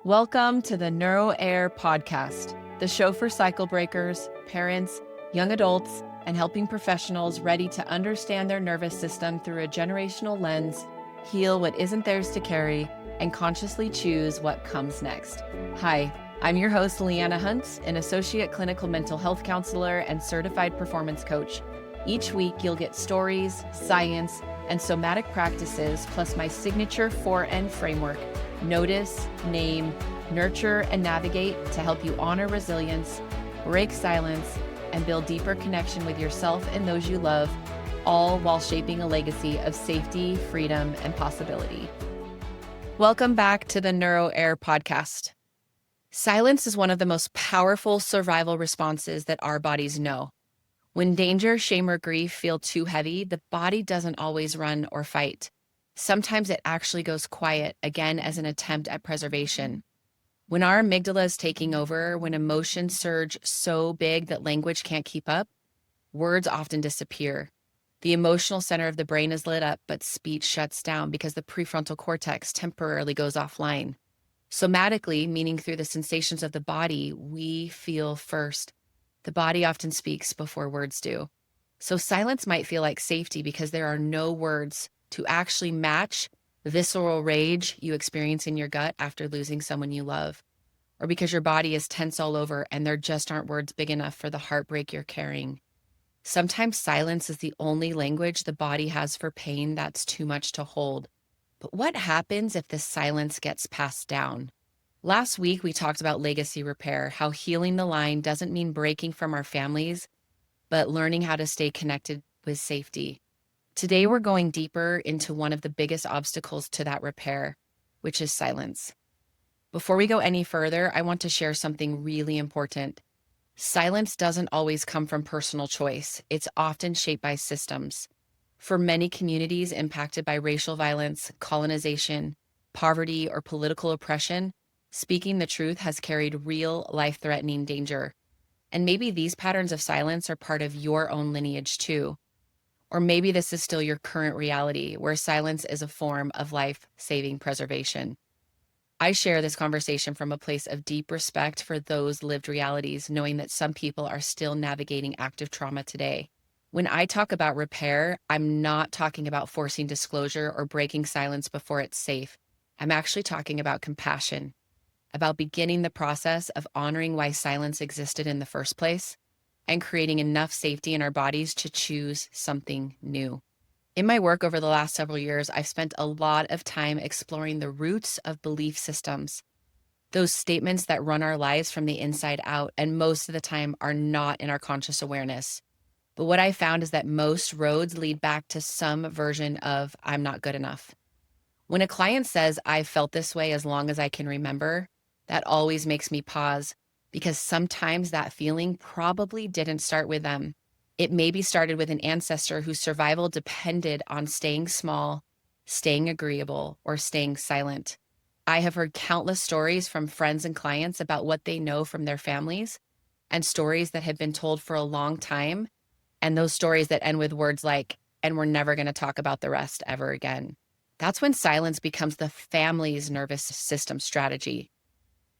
Welcome to the NeuroHeir Podcast, the show for cycle breakers, parents, young adults, and helping professionals ready to understand their nervous system through a generational lens, heal what isn't theirs to carry, and consciously choose what comes next. Hi, I'm your host, Leanna Hunt, an associate clinical mental health counselor and certified performance coach. Each week, you'll get stories, science, and somatic practices, plus my signature 4N framework: notice, name, nurture, and navigate, to help you honor resilience, break silence, and build deeper connection with yourself and those you love, all while shaping a legacy of safety, freedom, and possibility. Welcome back to the NeuroHeir Podcast. Silence is one of the most powerful survival responses that our bodies know. When danger, shame, or grief feel too heavy, the body doesn't always run or fight. Sometimes it actually goes quiet, again as an attempt at preservation. When our amygdala is taking over, when emotions surge so big that language can't keep up, words often disappear. The emotional center of the brain is lit up, but speech shuts down because the prefrontal cortex temporarily goes offline. Somatically, meaning through the sensations of the body, we feel first. The body often speaks before words do. So silence might feel like safety because there are no words to actually match the visceral rage you experience in your gut after losing someone you love, or because your body is tense all over and there just aren't words big enough for the heartbreak you're carrying. Sometimes silence is the only language the body has for pain that's too much to hold. But what happens if this silence gets passed down? Last week, we talked about legacy repair, how healing the line doesn't mean breaking from our families, but learning how to stay connected with safety. Today, we're going deeper into one of the biggest obstacles to that repair, which is silence. Before we go any further, I want to share something really important. Silence doesn't always come from personal choice. It's often shaped by systems. For many communities impacted by racial violence, colonization, poverty, or political oppression, speaking the truth has carried real life-threatening danger. And maybe these patterns of silence are part of your own lineage too. Or maybe this is still your current reality, where silence is a form of life-saving preservation. I share this conversation from a place of deep respect for those lived realities, knowing that some people are still navigating active trauma today. When I talk about repair, I'm not talking about forcing disclosure or breaking silence before it's safe. I'm actually talking about compassion, about beginning the process of honoring why silence existed in the first place and creating enough safety in our bodies to choose something new. In my work over the last several years, I've spent a lot of time exploring the roots of belief systems, those statements that run our lives from the inside out and most of the time are not in our conscious awareness. But what I found is that most roads lead back to some version of "I'm not good enough." When a client says, "I've felt this way as long as I can remember," that always makes me pause, because sometimes that feeling probably didn't start with them. It maybe started with an ancestor whose survival depended on staying small, staying agreeable, or staying silent. I have heard countless stories from friends and clients about what they know from their families, and stories that have been told for a long time, and those stories that end with words like, "and we're never going to talk about the rest ever again." That's when silence becomes the family's nervous system strategy.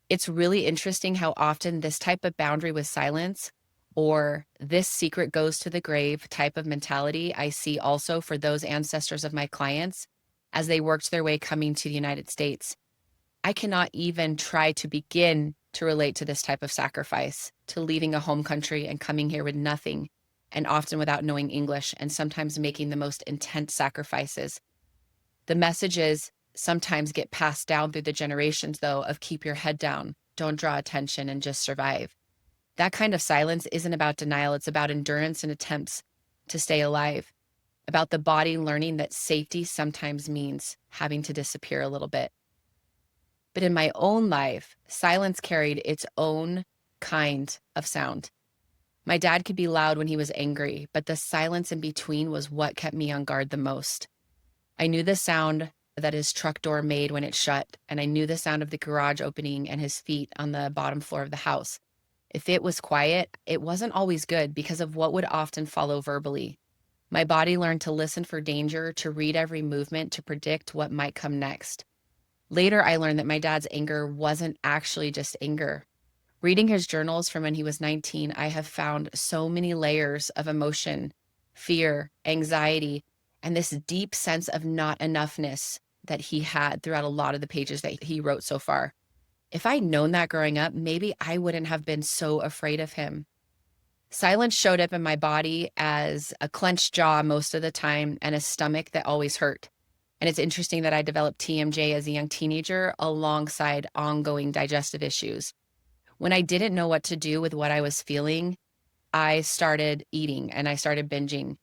It's really interesting how often this type of boundary with silence, or "this secret goes to the grave" type of mentality, I see also for those ancestors of my clients as they worked their way coming to the United States. I cannot even try to begin to relate to this type of sacrifice, to leaving a home country and coming here with nothing, and often without knowing English, and sometimes making the most intense sacrifices. The messages sometimes get passed down through the generations, though, of keep your head down, don't draw attention, and just survive. That kind of silence isn't about denial. It's about endurance and attempts to stay alive, about the body learning that safety sometimes means having to disappear a little bit. But in my own life, silence carried its own kind of sound. My dad could be loud when he was angry, but the silence in between was what kept me on guard the most. I knew the sound that his truck door made when it shut, and I knew the sound of the garage opening and his feet on the bottom floor of the house. If it was quiet, it wasn't always good because of what would often follow verbally. My body learned to listen for danger, to read every movement, to predict what might come next. Later, I learned that my dad's anger wasn't actually just anger. Reading his journals from when he was 19, I have found so many layers of emotion, fear, anxiety, and this deep sense of not enoughness that he had throughout a lot of the pages that he wrote so far. If I'd known that growing up, maybe I wouldn't have been so afraid of him. Silence showed up in my body as a clenched jaw most of the time and a stomach that always hurt. And it's interesting that I developed TMJ as a young teenager alongside ongoing digestive issues. When I didn't know what to do with what I was feeling, I started eating and I started binging.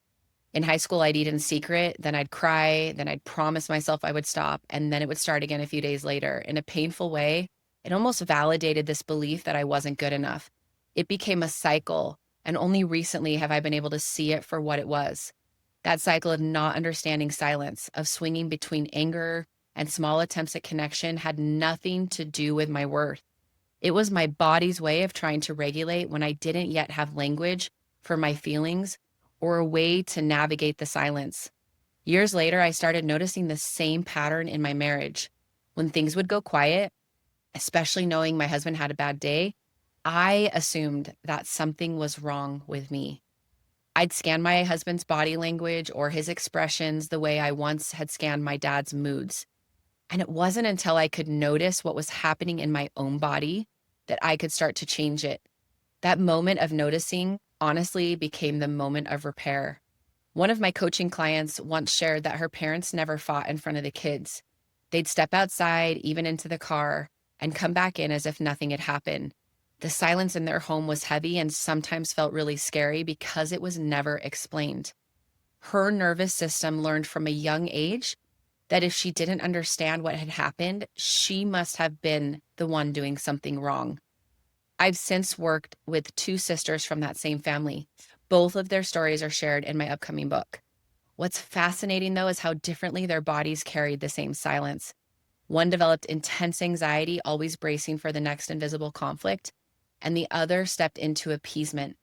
In high school, I'd eat in secret, then I'd cry, then I'd promise myself I would stop, and then it would start again a few days later. In a painful way, it almost validated this belief that I wasn't good enough. It became a cycle, and only recently have I been able to see it for what it was. That cycle of not understanding silence, of swinging between anger and small attempts at connection had nothing to do with my worth. It was my body's way of trying to regulate when I didn't yet have language for my feelings or a way to navigate the silence. Years later, I started noticing the same pattern in my marriage. When things would go quiet, especially knowing my husband had a bad day, I assumed that something was wrong with me. I'd scan my husband's body language or his expressions the way I once had scanned my dad's moods. And it wasn't until I could notice what was happening in my own body that I could start to change it. That moment of noticing honestly became the moment of repair. One of my coaching clients once shared that her parents never fought in front of the kids. They'd step outside, even into the car, and come back in as if nothing had happened. The silence in their home was heavy and sometimes felt really scary because it was never explained. Her nervous system learned from a young age that if she didn't understand what had happened, she must have been the one doing something wrong. I've since worked with two sisters from that same family. Both of their stories are shared in my upcoming book. What's fascinating, though, is how differently their bodies carried the same silence. One developed intense anxiety, always bracing for the next invisible conflict, and the other stepped into appeasement,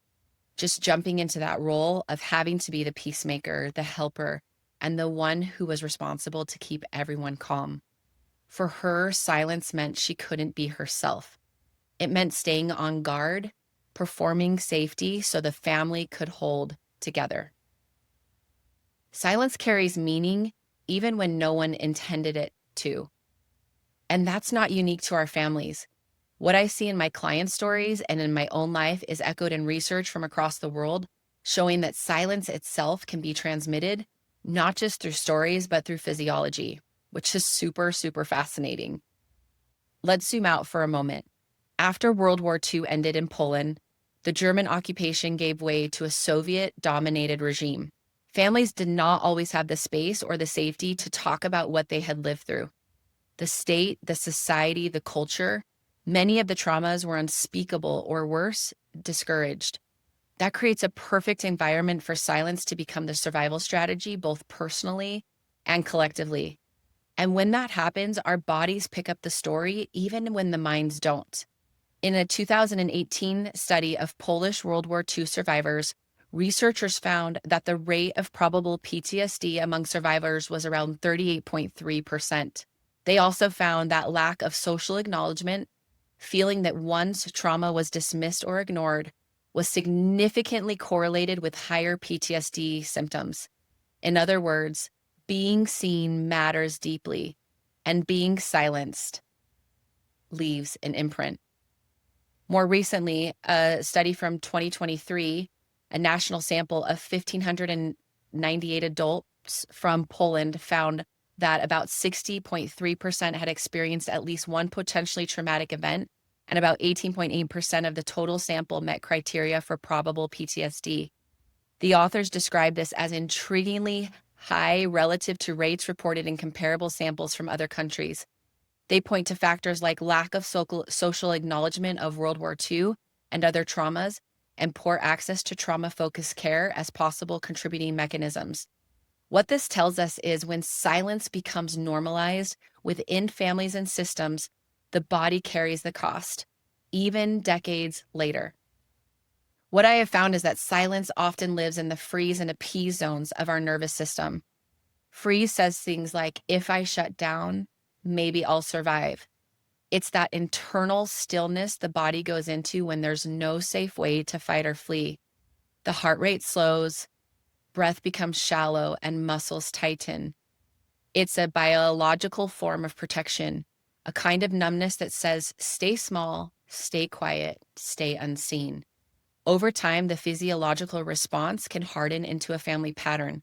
just jumping into that role of having to be the peacemaker, the helper, and the one who was responsible to keep everyone calm. For her, silence meant she couldn't be herself. It meant staying on guard, performing safety so the family could hold together. Silence carries meaning even when no one intended it to. And that's not unique to our families. What I see in my client stories and in my own life is echoed in research from across the world, showing that silence itself can be transmitted, not just through stories, but through physiology, which is super, super fascinating. Let's zoom out for a moment. After World War II ended in Poland, the German occupation gave way to a Soviet-dominated regime. Families did not always have the space or the safety to talk about what they had lived through. The state, the society, the culture, many of the traumas were unspeakable or worse, discouraged. That creates a perfect environment for silence to become the survival strategy, both personally and collectively. And when that happens, our bodies pick up the story, even when the minds don't. In a 2018 study of Polish World War II survivors, researchers found that the rate of probable PTSD among survivors was around 38.3%. They also found that lack of social acknowledgement, feeling that one's trauma was dismissed or ignored, was significantly correlated with higher PTSD symptoms. In other words, being seen matters deeply, and being silenced leaves an imprint. More recently, a study from 2023, a national sample of 1,598 adults from Poland found that about 60.3% had experienced at least one potentially traumatic event, and about 18.8% of the total sample met criteria for probable PTSD. The authors describe this as intriguingly high relative to rates reported in comparable samples from other countries. They point to factors like lack of social acknowledgement of World War II and other traumas, and poor access to trauma-focused care as possible contributing mechanisms. What this tells us is when silence becomes normalized within families and systems, the body carries the cost, even decades later. What I have found is that silence often lives in the freeze and appease zones of our nervous system. Freeze says things like, if I shut down, maybe I'll survive. It's that internal stillness the body goes into when there's no safe way to fight or flee. The heart rate slows, breath becomes shallow, and muscles tighten. It's a biological form of protection, a kind of numbness that says, stay small, stay quiet, stay unseen. Over time, the physiological response can harden into a family pattern.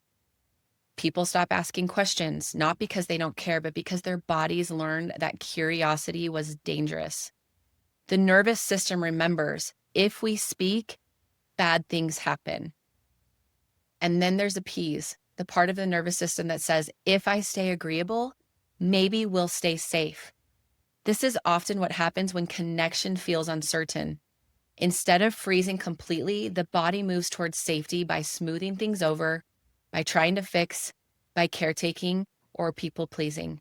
People stop asking questions, not because they don't care, but because their bodies learned that curiosity was dangerous. The nervous system remembers, if we speak, bad things happen. And then there's appease, the part of the nervous system that says, if I stay agreeable, maybe we'll stay safe. This is often what happens when connection feels uncertain. Instead of freezing completely, the body moves towards safety by smoothing things over, by trying to fix, by caretaking, or people-pleasing.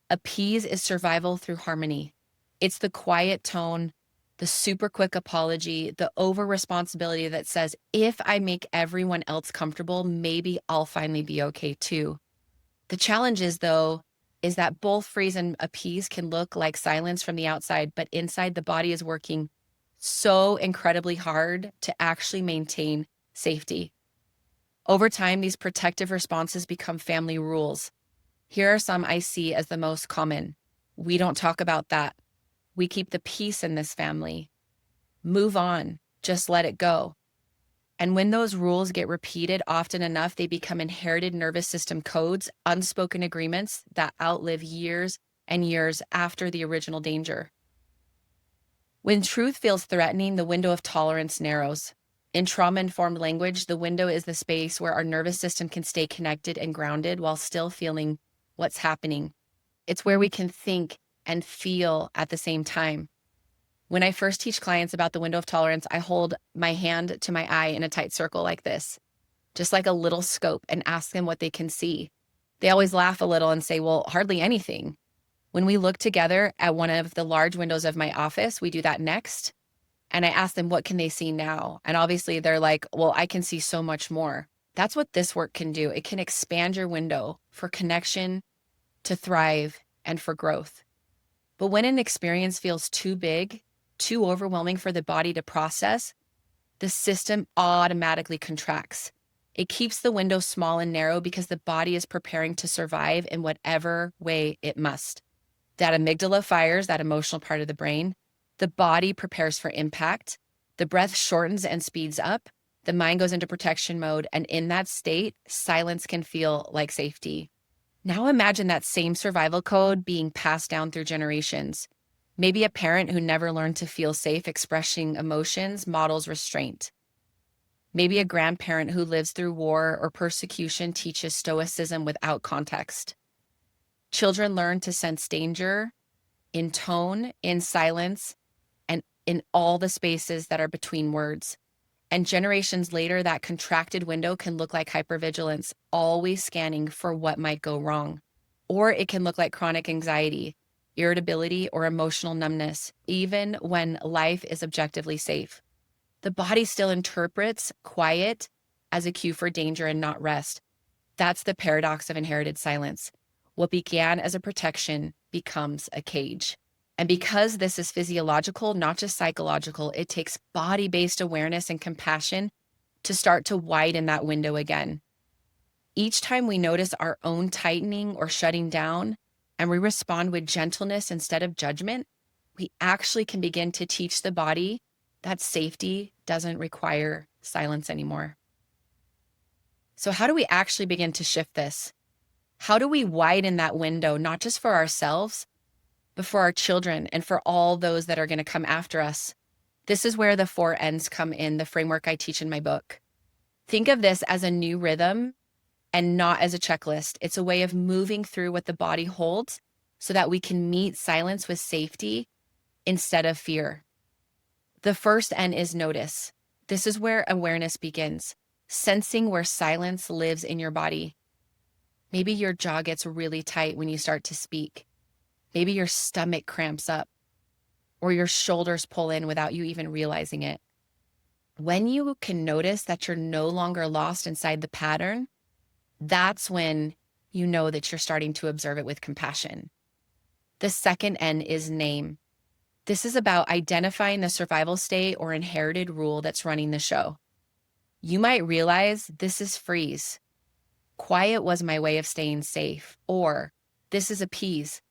Appease is survival through harmony. It's the quiet tone, the super quick apology, the over-responsibility that says, if I make everyone else comfortable, maybe I'll finally be okay too. The challenge is, though, is that both freeze and appease can look like silence from the outside, but inside the body is working so incredibly hard to actually maintain safety. Over time, these protective responses become family rules. Here are some I see as the most common. We don't talk about that. We keep the peace in this family. Move on. Just let it go. And when those rules get repeated often enough, they become inherited nervous system codes, unspoken agreements that outlive years and years after the original danger. When truth feels threatening, the window of tolerance narrows. In trauma-informed language, the window is the space where our nervous system can stay connected and grounded while still feeling what's happening. It's where we can think and feel at the same time. When I first teach clients about the window of tolerance, I hold my hand to my eye in a tight circle like this, just like a little scope, and ask them what they can see. They always laugh a little and say, well, hardly anything. When we look together at one of the large windows of my office, we do that next. And I ask them, what can they see now? And obviously they're like, well, I can see so much more. That's what this work can do. It can expand your window for connection, to thrive, and for growth. But when an experience feels too big, too overwhelming for the body to process, the system automatically contracts. It keeps the window small and narrow because the body is preparing to survive in whatever way it must. That amygdala fires, that emotional part of the brain. The body prepares for impact. The breath shortens and speeds up. The mind goes into protection mode. And in that state, silence can feel like safety. Now imagine that same survival code being passed down through generations. Maybe a parent who never learned to feel safe expressing emotions models restraint. Maybe a grandparent who lives through war or persecution teaches stoicism without context. Children learn to sense danger in tone, in silence, and in all the spaces that are between words. And generations later, that contracted window can look like hypervigilance, always scanning for what might go wrong. Or it can look like chronic anxiety, irritability, or emotional numbness, even when life is objectively safe. The body still interprets quiet as a cue for danger and not rest. That's the paradox of inherited silence. What began as a protection becomes a cage. And because this is physiological, not just psychological, it takes body-based awareness and compassion to start to widen that window again. Each time we notice our own tightening or shutting down, and we respond with gentleness instead of judgment, we actually can begin to teach the body that safety doesn't require silence anymore. So how do we actually begin to shift this? How do we widen that window, not just for ourselves, but for our children and for all those that are going to come after us? This is where the 4 N's come in, the framework I teach in my book. Think of this as a new rhythm and not as a checklist. It's a way of moving through what the body holds so that we can meet silence with safety instead of fear. The first N is notice. This is where awareness begins, sensing where silence lives in your body. Maybe your jaw gets really tight when you start to speak. Maybe your stomach cramps up or your shoulders pull in without you even realizing it. When you can notice that you're no longer lost inside the pattern, that's when you know that you're starting to observe it with compassion. The second N is name. This is about identifying the survival state or inherited rule that's running the show. You might realize this is freeze. Quiet was my way of staying safe. Or this is appease.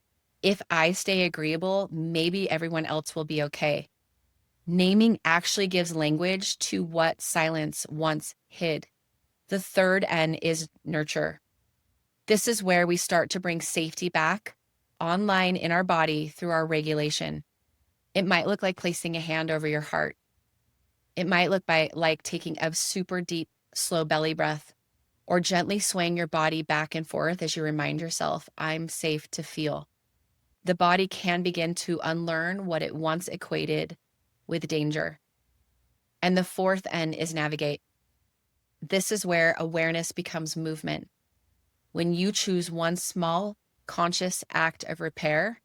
If I stay agreeable, maybe everyone else will be okay. Naming actually gives language to what silence once hid. The third N is nurture. This is where we start to bring safety back online in our body through our regulation. It might look like placing a hand over your heart. It might look like taking a super deep, slow belly breath, or gently swaying your body back and forth as you remind yourself, I'm safe to feel. The body can begin to unlearn what it once equated with danger. And the fourth N is navigate. This is where awareness becomes movement. When you choose one small, conscious act of repair,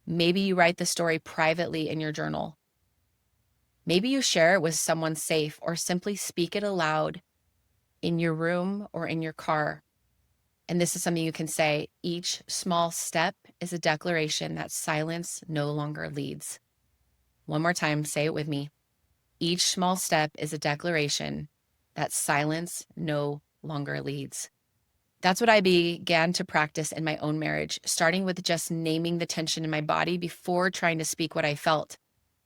maybe you write the story privately in your journal. Maybe you share it with someone safe or simply speak it aloud in your room or in your car. And this is something you can say, each small step is a declaration that silence no longer leads. One more time, say it with me. Each small step is a declaration that silence no longer leads. That's what I began to practice in my own marriage, starting with just naming the tension in my body before trying to speak what I felt.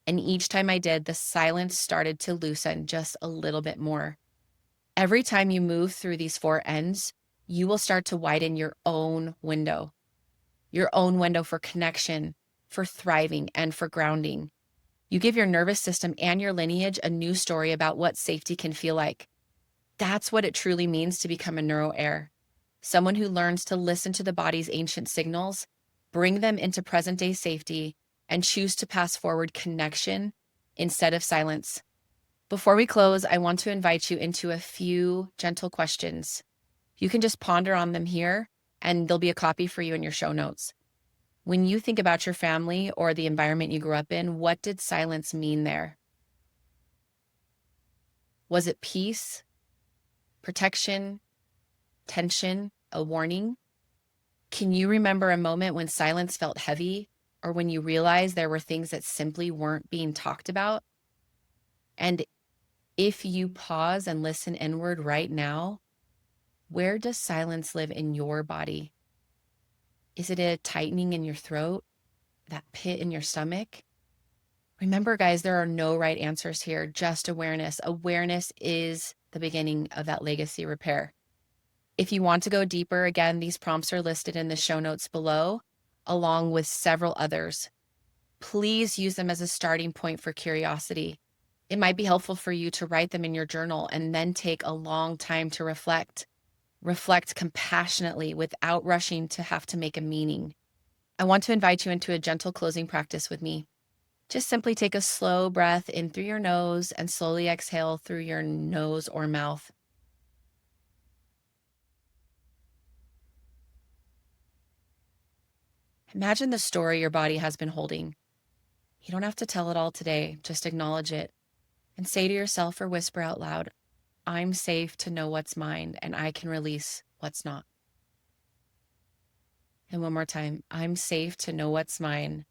And each time I did, the silence started to loosen just a little bit more. Every time you move through these four ends, you will start to widen your own window for connection, for thriving, and for grounding. You give your nervous system and your lineage a new story about what safety can feel like. That's what it truly means to become a NeuroHeir. Someone who learns to listen to the body's ancient signals, bring them into present-day safety, and choose to pass forward connection instead of silence. Before we close, I want to invite you into a few gentle questions. You can just ponder on them here, and there'll be a copy for you in your show notes. When you think about your family or the environment you grew up in, what did silence mean there? Was it peace, protection, tension, a warning? Can you remember a moment when silence felt heavy or when you realized there were things that simply weren't being talked about? And if you pause and listen inward right now, where does silence live in your body? Is it a tightening in your throat, that pit in your stomach? Remember, guys, there are no right answers here, just awareness. Awareness is the beginning of that legacy repair. If you want to go deeper, again, these prompts are listed in the show notes below, along with several others. Please use them as a starting point for curiosity. It might be helpful for you to write them in your journal and then take a long time to reflect. Reflect compassionately without rushing to have to make a meaning. I want to invite you into a gentle closing practice with me. Just simply take a slow breath in through your nose and slowly exhale through your nose or mouth. Imagine the story your body has been holding. You don't have to tell it all today, just acknowledge it and say to yourself or whisper out loud, I'm safe to know what's mine and I can release what's not. And one more time, I'm safe to know what's mine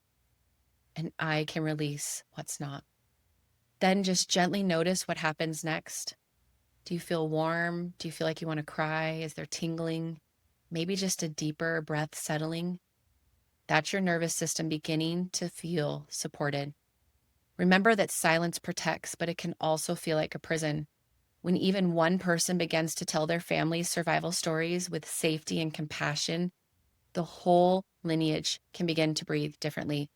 and I can release what's not. Then just gently notice what happens next. Do you feel warm? Do you feel like you want to cry? Is there tingling? Maybe just a deeper breath settling? That's your nervous system beginning to feel supported. Remember that silence protects, but it can also feel like a prison. When even one person begins to tell their family's survival stories with safety and compassion, the whole lineage can begin to breathe differently.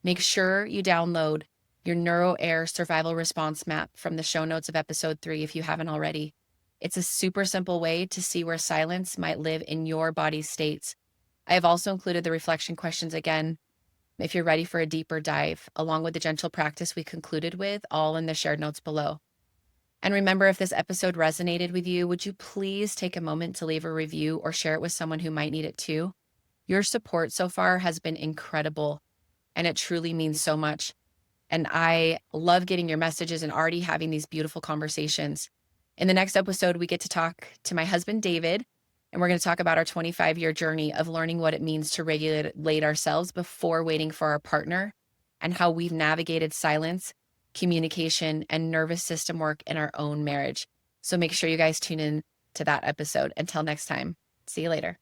Make sure you download your NeuroHeir survival response map from the show notes of episode 3 if you haven't already. It's a super simple way to see where silence might live in your body's states. I have also included the reflection questions again, if you're ready for a deeper dive, along with the gentle practice we concluded with, all in the shared notes below. And remember, if this episode resonated with you, would you please take a moment to leave a review or share it with someone who might need it too? Your support so far has been incredible, and it truly means so much. And I love getting your messages and already having these beautiful conversations. In the next episode, we get to talk to my husband, David, And we're going to talk about our 25-year journey of learning what it means to regulate ourselves before waiting for our partner, and how we've navigated silence, communication, and nervous system work in our own marriage. So make sure you guys tune in to that episode. Until next time, see you later.